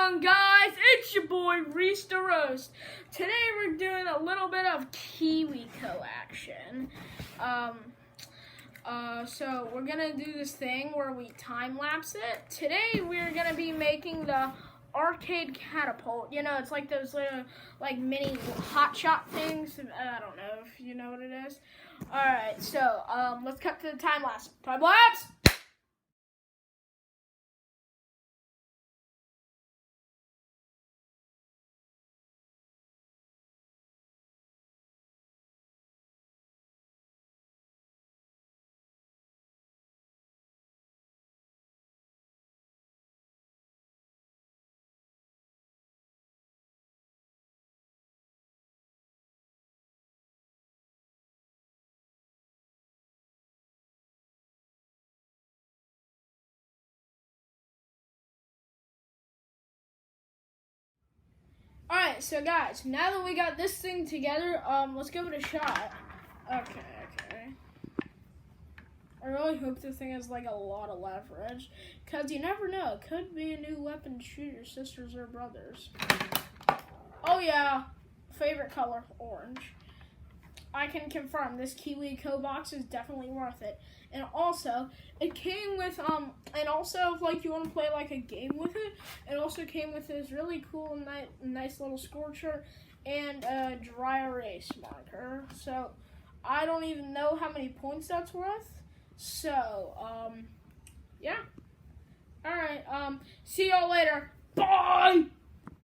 on, guys? It's your boy Reese the Roast. Today we're doing a little bit of KiwiCo action. So we're gonna do this thing where we time lapse it. Today we're gonna be making the arcade catapult. You know, it's like those little mini hot shot things. I don't know if you know what it is. All right, so let's cut to the time lapse. Time lapse. Alright, so guys, now that we got this thing together, let's give it a shot. Okay. I really hope this thing has a lot of leverage, because you never know, it could be a new weapon to shoot your sisters or brothers. Oh yeah, favorite color, orange. I can confirm this KiwiCo box is definitely worth it. And also, it came with, and also if you want to play a game with it, it also came with this really cool and nice little scorcher and a dry erase marker. So, I don't even know how many points that's worth. So, yeah. Alright, see y'all later. Bye!